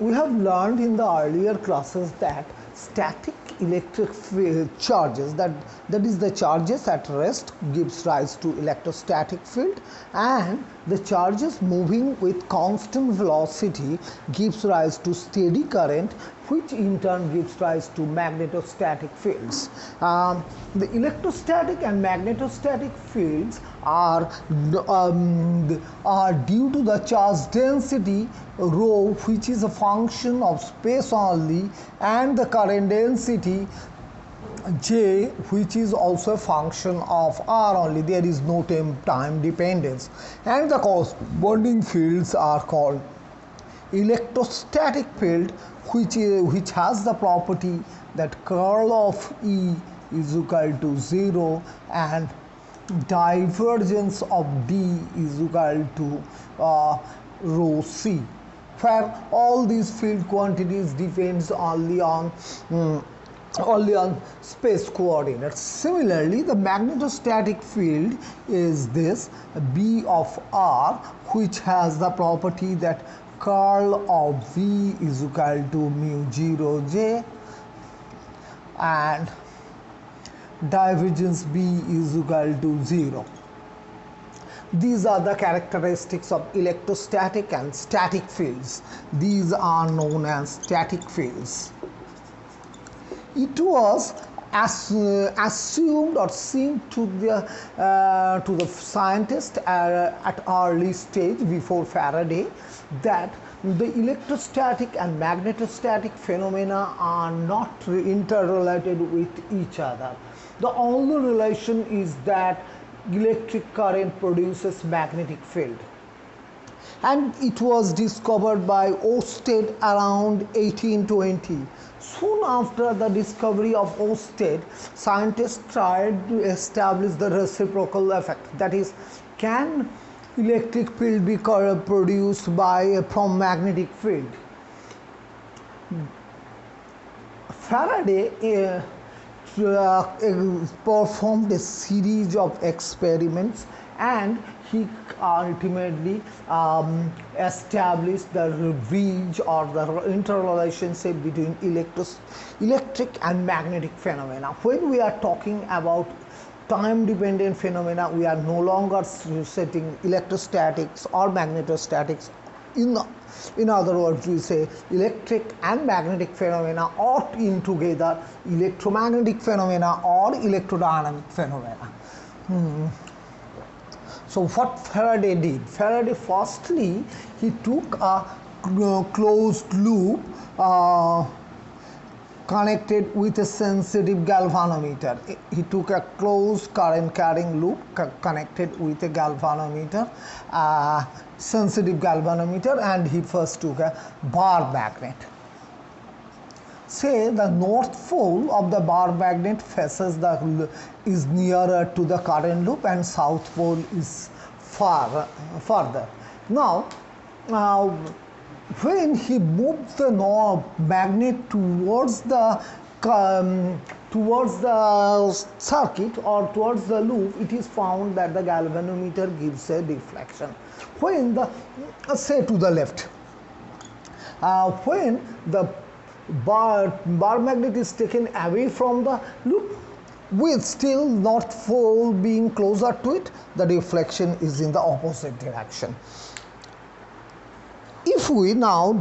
we have learned in the earlier classes that static electric field charges, that is the charges at rest, gives rise to electrostatic field, and the charges moving with constant velocity gives rise to steady current, which in turn gives rise to magnetostatic fields. The electrostatic and magnetostatic fields are due to the charge density rho, which is a function of space only, and the current density J, which is also a function of R only. There is no time dependence, and the corresponding fields are called electrostatic field, which has the property that curl of E is equal to 0 and divergence of D is equal to rho C, where all these field quantities depends only on space coordinates. Similarly, the magnetostatic field is this B of R, which has the property that curl of V is equal to mu 0 J and divergence B is equal to 0. These are the characteristics of electrostatic and static fields. These are known as static fields. It was assumed or seemed to the scientist at early stage before Faraday that the electrostatic and magnetostatic phenomena are not interrelated with each other. The only relation is that electric current produces magnetic field, and it was discovered by Ørsted around 1820. Soon after the discovery of Ørsted, scientists tried to establish the reciprocal effect, that is, can electric field be produced from magnetic field? Faraday performed a series of experiments, and he ultimately established the ridge or the interrelationship between electric and magnetic phenomena. When we are talking about time-dependent phenomena, we are no longer setting electrostatics or magnetostatics. In other words, we say electric and magnetic phenomena, or in together electromagnetic phenomena or electrodynamic phenomena. So what Faraday did? Faraday firstly, he took a closed loop connected with a sensitive galvanometer. He took a closed current carrying loop connected with a galvanometer, sensitive galvanometer, and he first took a bar magnet. Say the north pole of the bar magnet is nearer to the current loop, and south pole is further. Now, when he moved the magnet towards the circuit or towards the loop, it is found that the galvanometer gives a deflection. When say to the left, when the bar magnet is taken away from the loop, with still north pole being closer to it, the deflection is in the opposite direction. If we now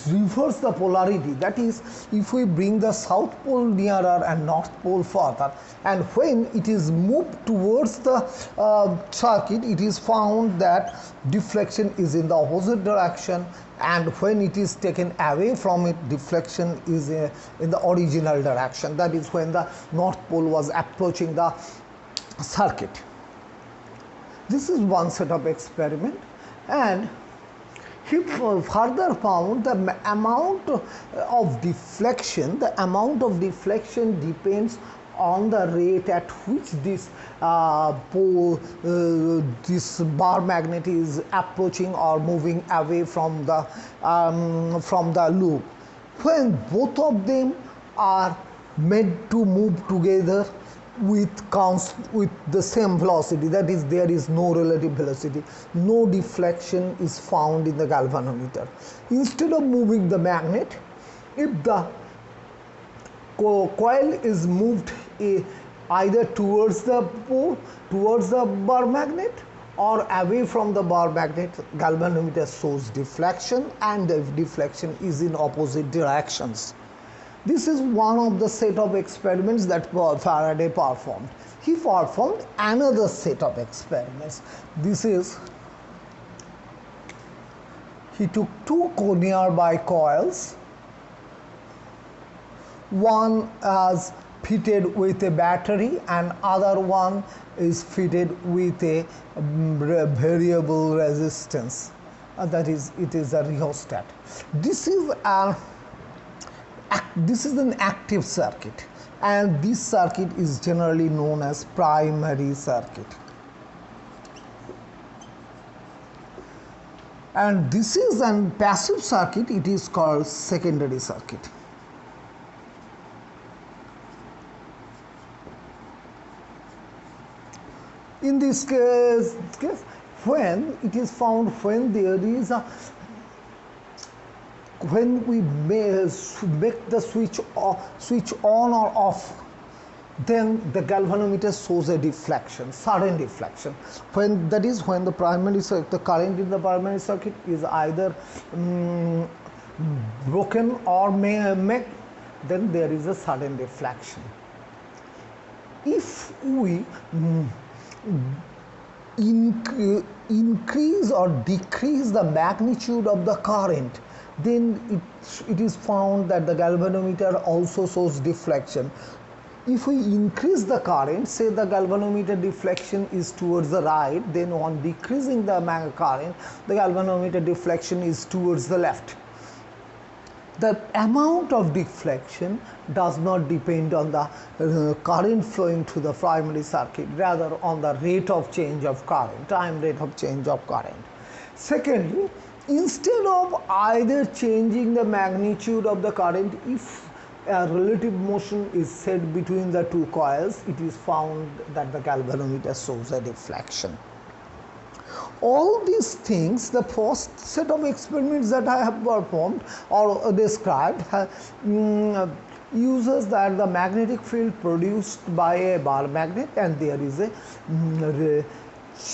reverse the polarity, that is, if we bring the south pole nearer and north pole further, and when it is moved towards the circuit, it is found that deflection is in the opposite direction, and when it is taken away from it, deflection is in the original direction, that is when the north pole was approaching the circuit. This is one set of experiment, and he further found the amount of deflection. The amount of deflection depends on the rate at which this bar magnet is approaching or moving away from the loop. When both of them are made to move together, with the same velocity, that is, there is no relative velocity, no deflection is found in the galvanometer. Instead of moving the magnet, if the coil is moved either towards the pole, towards the bar magnet, or away from the bar magnet, galvanometer shows deflection, and the deflection is in opposite directions. This is one of the set of experiments that Faraday performed. He performed another set of experiments. This is, he took two nearby coils. One is fitted with a battery and other one is fitted with a variable resistance. That is, it is a rheostat. This is an active circuit, and this circuit is generally known as primary circuit. And this is a passive circuit, it is called secondary circuit. In this case, when it is found, when there is a, when we make the switch on or off, then the galvanometer shows a deflection, sudden deflection. When that is, when the primary circuit, the current in the primary circuit is either broken or then there is a sudden deflection. If we increase or decrease the magnitude of the current, then it is found that the galvanometer also shows deflection. If we increase the current, say the galvanometer deflection is towards the right, then on decreasing the current, the galvanometer deflection is towards the left. The amount of deflection does not depend on the current flowing through the primary circuit, rather on the rate of change of current, time rate of change of current. Secondly, instead of either changing the magnitude of the current, if a relative motion is set between the two coils, it is found that the galvanometer shows a deflection. All these things, the first set of experiments that I have performed or described uses that the magnetic field produced by a bar magnet, and there is a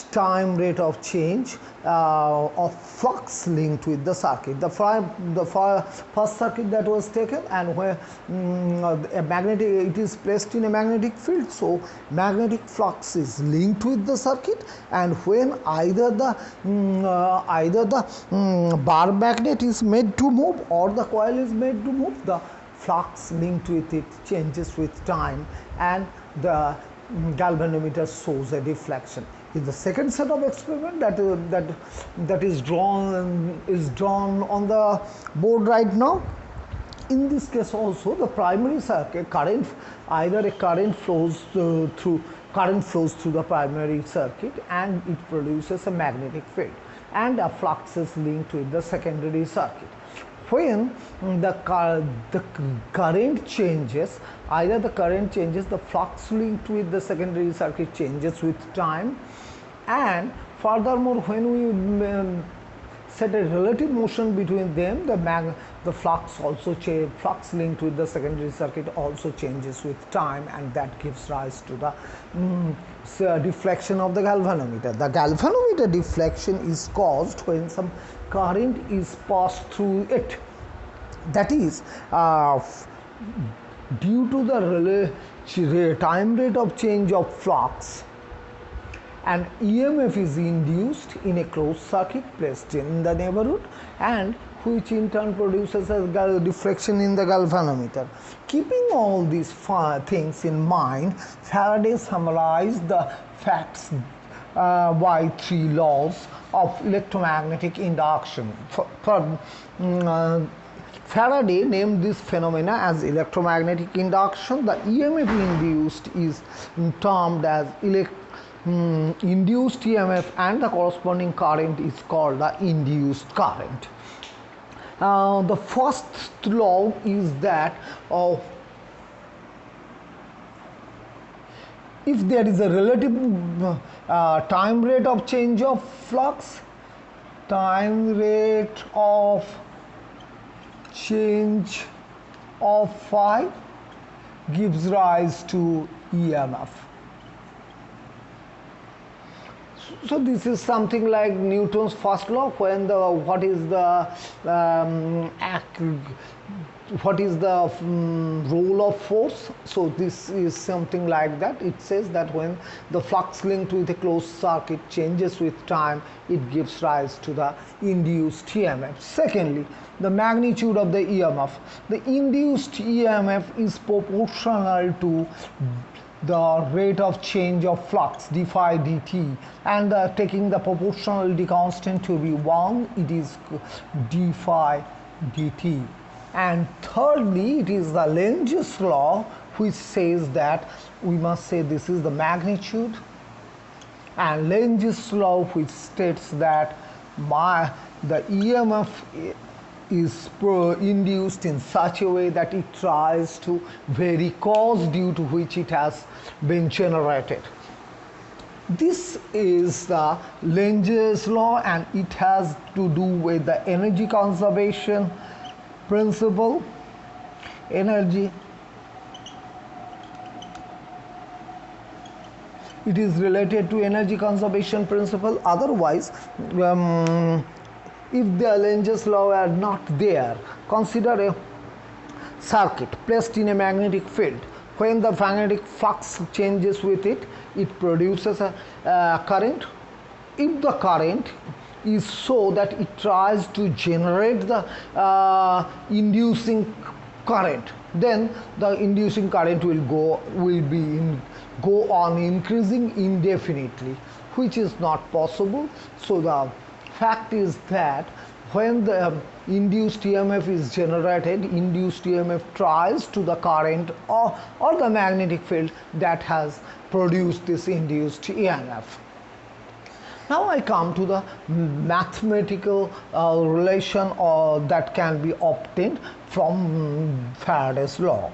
time rate of change of flux linked with the circuit. The first circuit that was taken, and where it is placed in a magnetic field, so magnetic flux is linked with the circuit, and when either the bar magnet is made to move or the coil is made to move, the flux linked with it changes with time, and the galvanometer shows a deflection. In the second set of experiment that is drawn on the board right now, in this case also the primary circuit current, either a current flows through the primary circuit, and it produces a magnetic field, and a flux is linked with the secondary circuit. When the current changes, either the current changes, the flux linked with the secondary circuit changes with time, and furthermore, when we set a relative motion between them, the flux linked with the secondary circuit also changes with time, and that gives rise to the deflection of the galvanometer. The galvanometer deflection is caused when some current is passed through it. That is, due to the time rate of change of flux, an EMF is induced in a closed circuit placed in the neighborhood, and which in turn produces a deflection in the galvanometer. Keeping all these things in mind, Faraday summarized the facts by three laws of electromagnetic induction. Faraday named this phenomena as electromagnetic induction. The EMF induced is termed as induced EMF, and the corresponding current is called the induced current. The first law is that if there is a relative time rate of change of flux, time rate of change of phi gives rise to EMF. So this is something like Newton's first law, when the what is the role of force. So this is something like that. It says that when the flux linked with a closed circuit changes with time, it gives rise to the induced EMF. Secondly, the magnitude of the EMF. The induced EMF is proportional to the rate of change of flux d phi dt, and taking the proportionality constant to be 1, it is d phi dt. And thirdly, it is the Lynches law, which says that we must say this is the magnitude, and Lynches law, which states that the EMF is induced in such a way that it tries to vary cause due to which it has been generated. This is the Lynches law, and it has to do with the energy conservation principle. Energy, it is related to energy conservation principle. Otherwise, if the Lynches law are not there, consider a circuit placed in a magnetic field. When the magnetic flux changes with it, it produces a current. If the current is so that it tries to generate the inducing current, then the inducing current will go on increasing indefinitely, which is not possible. So the fact is that when the induced EMF is generated, induced EMF tries to the current or the magnetic field that has produced this induced EMF. Now I come to the mathematical relation that can be obtained from Faraday's law,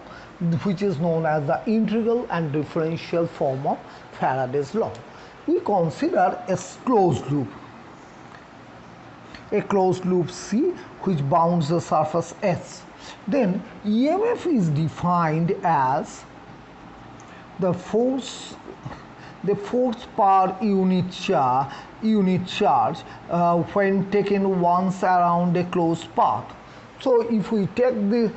which is known as the integral and differential form of Faraday's law. We consider a closed loop C which bounds the surface S. Then EMF is defined as the force per unit charge when taken once around a closed path. So if we take the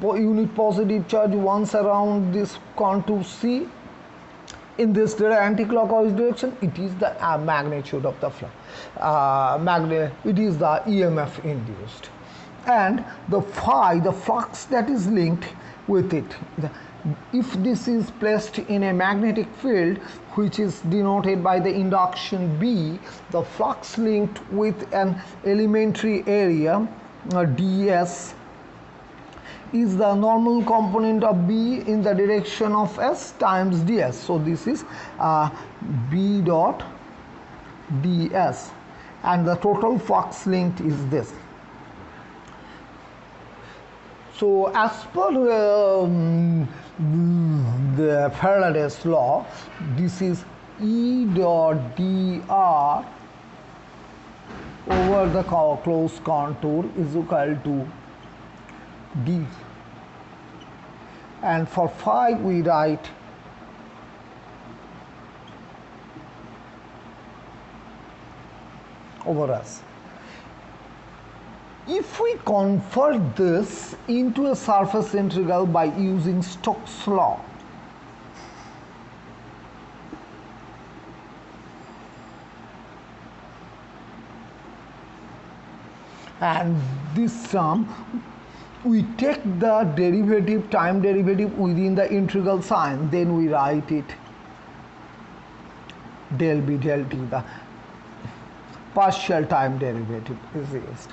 unit positive charge once around this contour C in this anti-clockwise direction, it is the magnitude of the flux. It is the EMF induced. And the phi, the flux that is linked with it, if this is placed in a magnetic field which is denoted by the induction B, the flux linked with an elementary area ds is the normal component of B in the direction of S times ds. So this is B dot ds, and the total flux linked is this. So as per the Faraday's law, this is E dot dr over the closed contour is equal to d, and for phi we write over S. If we convert this into a surface integral by using Stokes' law, and this sum, we take the derivative, time derivative within the integral sign, then we write it del b del t, the partial time derivative is used.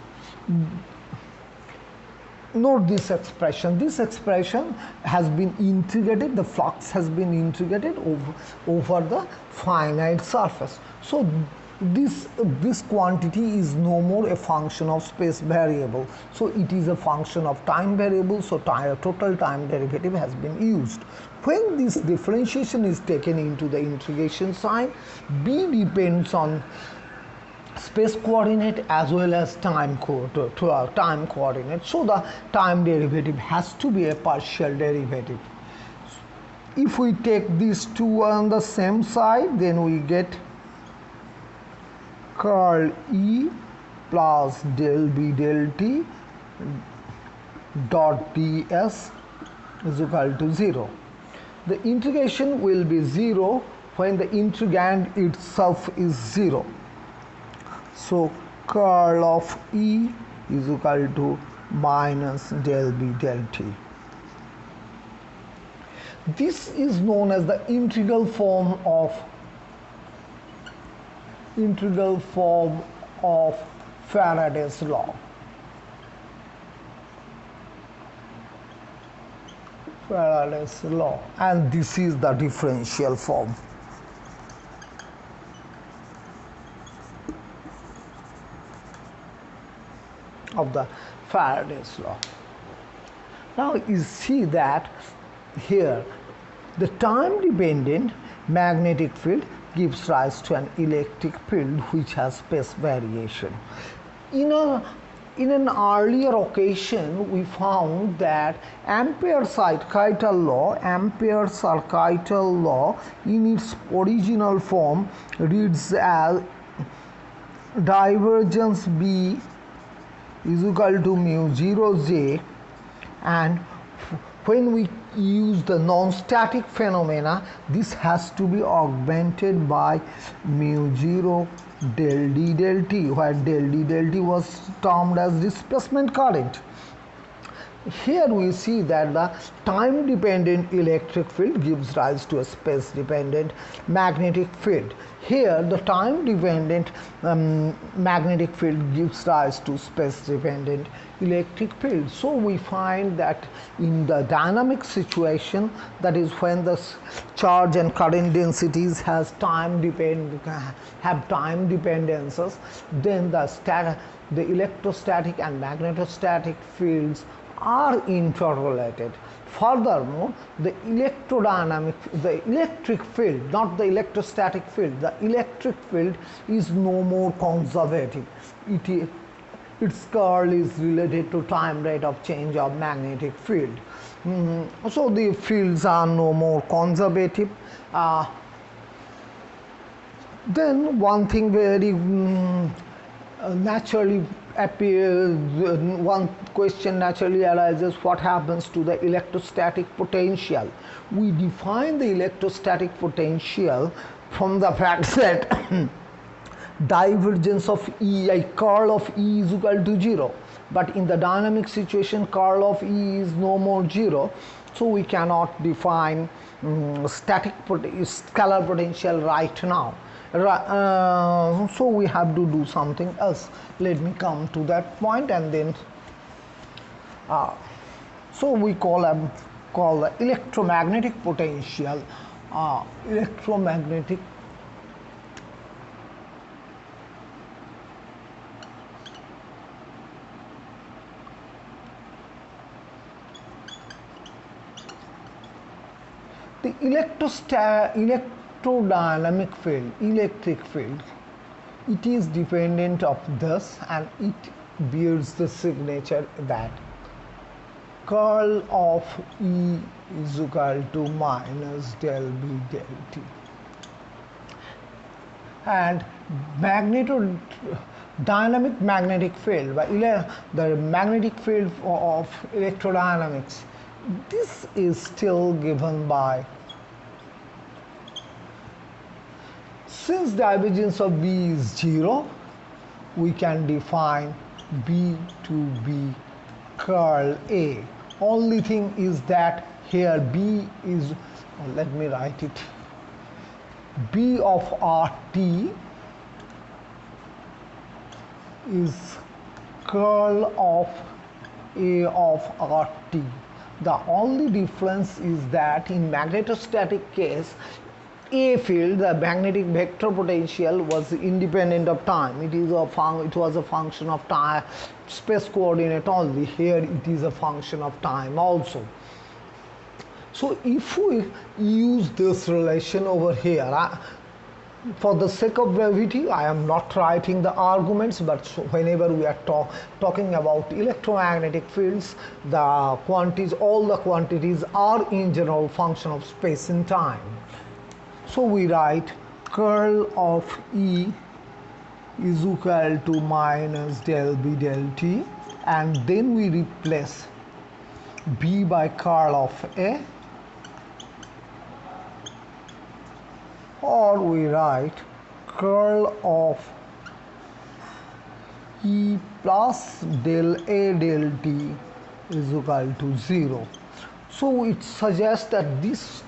Note this expression. This expression has been integrated, the flux has been integrated over the finite surface. So this quantity is no more a function of space variable, so it is a function of time variable, so total time derivative has been used. When this differentiation is taken into the integration sign, b depends on space coordinate as well as time coordinate, so the time derivative has to be a partial derivative. If we take these two on the same side, then we get curl E plus del B del T dot ds is equal to 0. The integration will be 0 when the integrand itself is 0. So curl of E is equal to minus del B del T. This is known as the integral form of Faraday's law. Faraday's law, and this is the differential form. Of the Faraday's law. Now you see that here the time dependent magnetic field gives rise to an electric field which has space variation. In an earlier occasion, we found that Ampere's circuital law in its original form reads as divergence B is equal to mu 0 J, and when we use the non-static phenomena, this has to be augmented by mu 0 del D del T, where del D del T was termed as displacement current. Here we see that the time dependent electric field gives rise to a space dependent magnetic field. Here the time dependent magnetic field gives rise to space dependent electric field. So we find that in the dynamic situation, that is when the charge and current densities have time dependences, then the electrostatic and magnetostatic fields are interrelated. Furthermore, the electric field, not the electrostatic field, the electric field is no more conservative. Its curl is related to time rate of change of magnetic field. So the fields are no more conservative. Then one thing very naturally appears, one question naturally arises: what happens to the electrostatic potential? We define the electrostatic potential from the fact that divergence of E, like curl of E is equal to 0, but in the dynamic situation curl of E is no more 0, so we cannot define scalar potential right now. So we have to do something else. Let me come to that point, and then so we call the electromagnetic potential electromagnetic the electrodynamic field, electric field, it is dependent of this, and it bears the signature that curl of E is equal to minus del B del T. And dynamic magnetic field, the magnetic field of electrodynamics, this is still given by, since divergence of B is 0, we can define B to be curl A. Only thing is that here B is, let me write it, B of RT is curl of A of RT. The only difference is that in magnetostatic case, A field, the magnetic vector potential, was independent of time. It was a function of time, space coordinate only. Here it is a function of time also. So if we use this relation over here, for the sake of brevity, I am not writing the arguments, but whenever we are talking about electromagnetic fields, all the quantities are in general function of space and time. So we write curl of E is equal to minus del B del T, and then we replace B by curl of A, or we write curl of E plus del A del T is equal to 0. So it suggests that this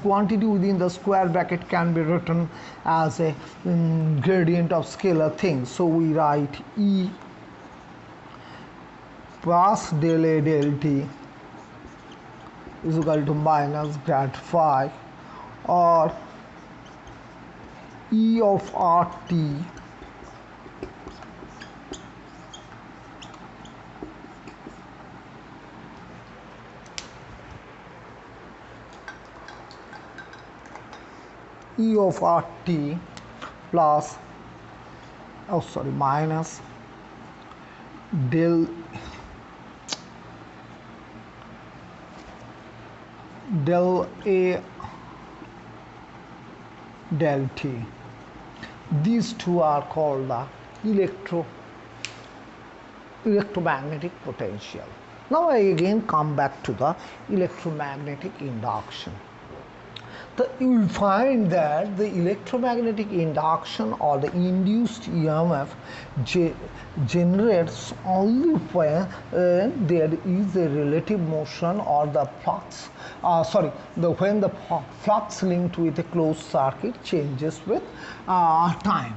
quantity within the square bracket can be written as a gradient of scalar thing. So we write E plus del A del T is equal to minus grad phi, or E of RT plus minus del A del T. These two are called the electromagnetic potential. Now I again come back to the electromagnetic induction. You will find that the electromagnetic induction or the induced EMF generates only when there is a relative motion or the flux, when the flux linked with a closed circuit changes with time.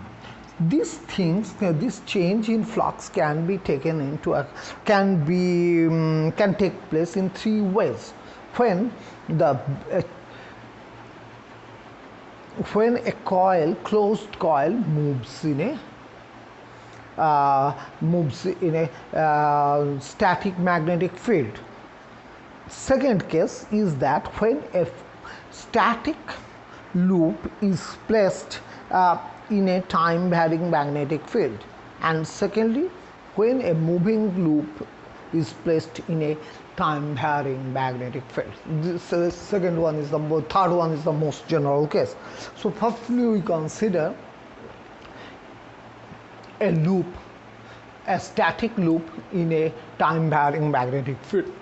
These things, this change in flux can be taken into can take place in three ways. When a closed coil moves in a static magnetic field. Second case is that when a static loop is placed in a time varying magnetic field, and secondly when a moving loop is placed in a time varying magnetic field. Third one is the most general case. So firstly we consider a static loop in a time varying magnetic field.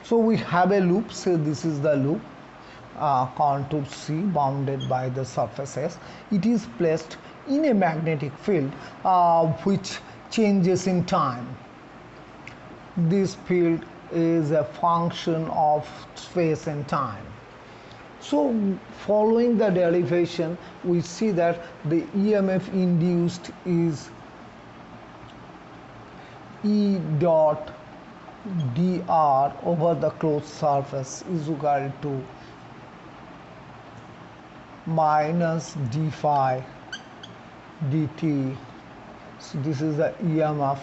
So we have a loop, say this is the loop, contour C bounded by the surface S. It is placed in a magnetic field which changes in time. This field is a function of space and time. So following the derivation, we see that the EMF induced is E dot dr over the closed surface is equal to minus d phi dt. So this is the EMF,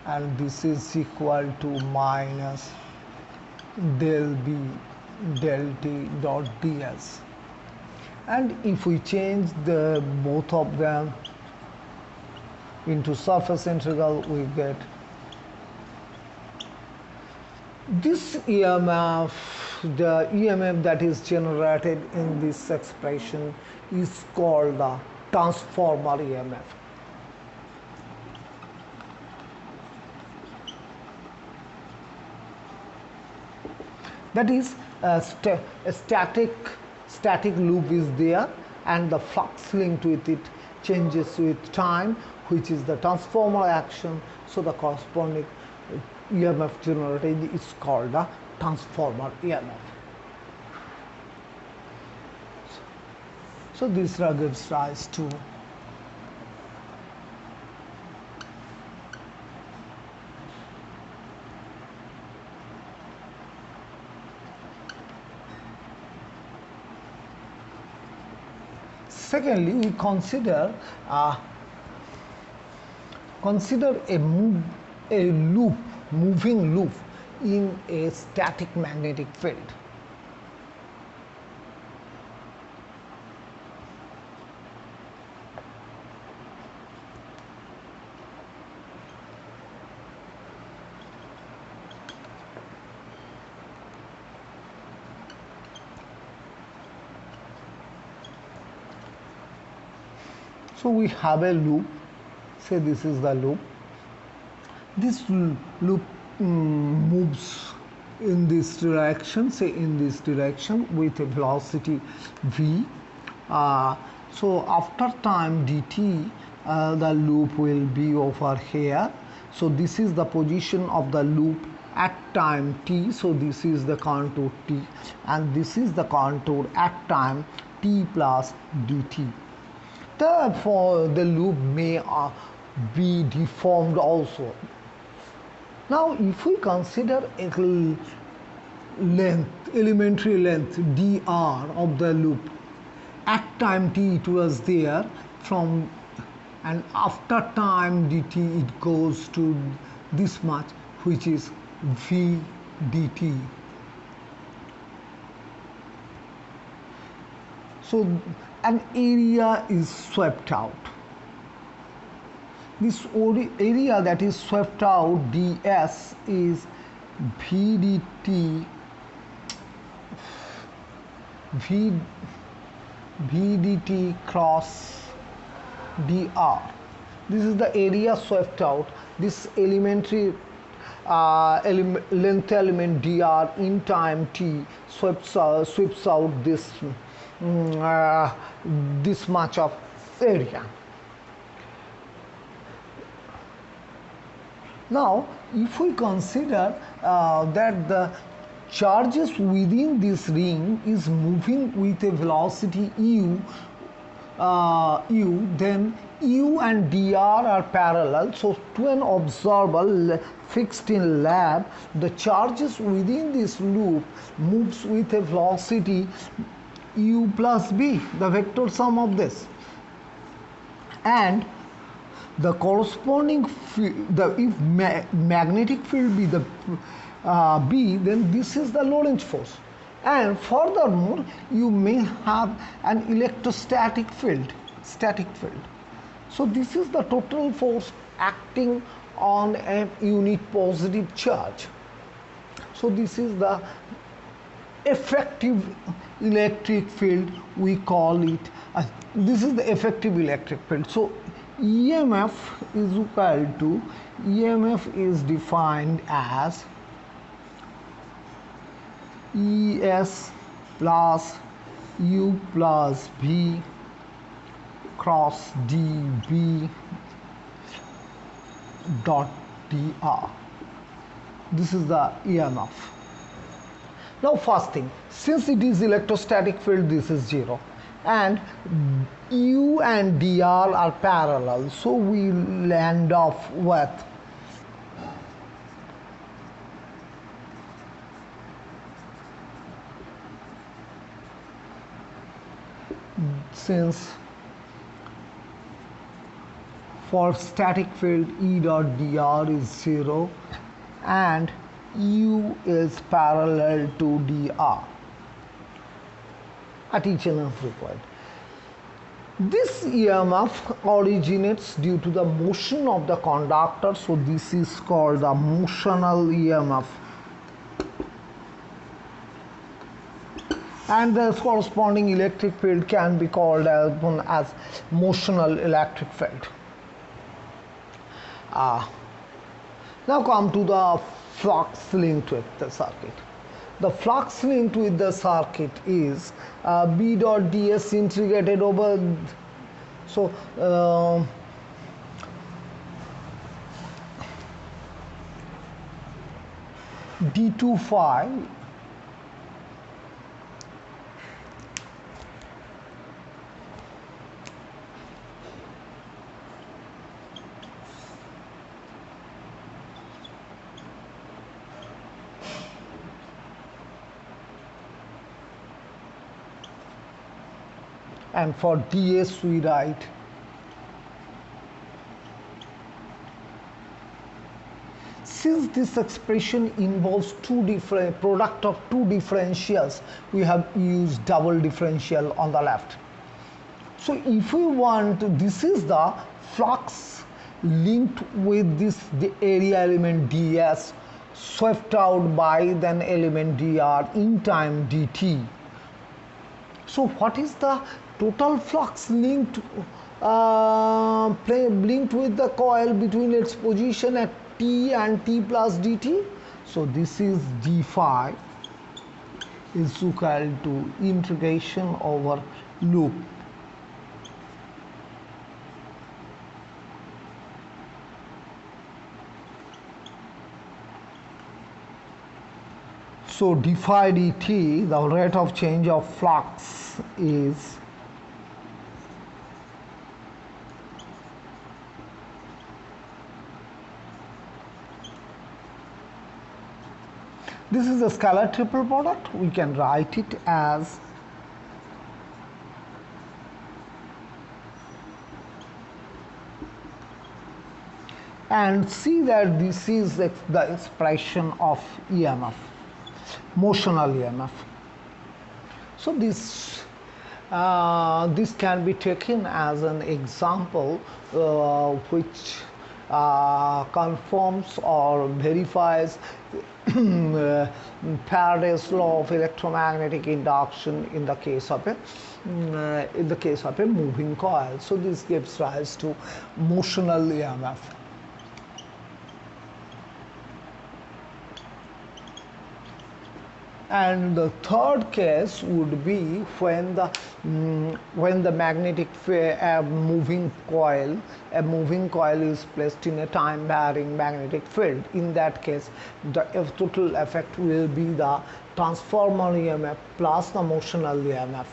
and this is equal to minus del B del T dot ds. And if we change the both of them into surface integral, we get this EMF. The EMF that is generated in this expression is called the transformer EMF. That is a static loop is there, and the flux linked with it changes with time, which is the transformer action. So the corresponding EMF generated is called the transformer EMF. So this gives rise to secondly, we consider a moving loop in a static magnetic field. So we have a loop, say this is the loop. This loop moves in this direction, say in this direction with a velocity v. So after time dt, the loop will be over here. So this is the position of the loop at time t. So this is the contour t, and this is the contour at time t plus dt. Therefore, the loop may be deformed also. Now, if we consider a elementary length dr of the loop, at time t it was there, and after time dt it goes to this much, which is v dt. So an area is swept out. This area that is swept out, ds, is v dt cross dr. This is the area swept out. This elementary length element dr in time t sweeps out this this much of area. Now, if we consider that the charges within this ring is moving with a velocity u, then u and dr are parallel. So to an observer fixed in lab, the charges within this loop moves with a velocity u plus b, the vector sum of this, and the corresponding if magnetic field be the b, then this is the Lorentz force, and furthermore you may have an electrostatic field, static field. So this is the total force acting on a unit positive charge. So this is the effective electric field, we call it, this is the effective electric field. So EMF is equal to, EMF is defined as ES plus U plus V cross dB dot dr. This is the EMF. Now first thing, since it is electrostatic field, this is 0, and U and dr are parallel, so we land off with since for static field E dot dr is 0 and U is parallel to dr at each and every point. This EMF originates due to the motion of the conductor, so this is called the motional EMF, and the corresponding electric field can be called as motional electric field. Now come to the flux linked with the circuit. The flux linked with the circuit is B dot ds integrated over, so d2 phi and for ds we write since this expression involves product of two differentials, we have used double differential on the left. So if we want, this is the flux linked with the area element ds swept out by then element dr in time dt. So what is the total flux linked linked with the coil between its position at t and t plus dt? So this is d phi is equal to integration over loop so d phi dt, the rate of change of flux is this is a scalar triple product. We can write it as and see that this is the expression of EMF, motional EMF. So this can be taken as an example which confirms or verifies Faraday's law of electromagnetic induction in the case of a moving coil. So this gives rise to motional EMF. And the third case would be when the magnetic moving coil is placed in a time varying magnetic field. In that case, the total effect will be the transformer EMF plus the motional EMF.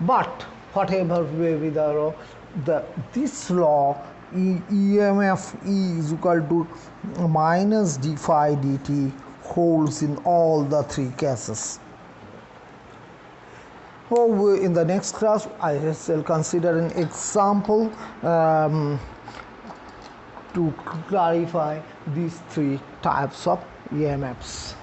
But whatever may be this law, EMF E is equal to minus d phi dt holds in all the three cases. So in the next class I shall consider an example to clarify these three types of EMFs.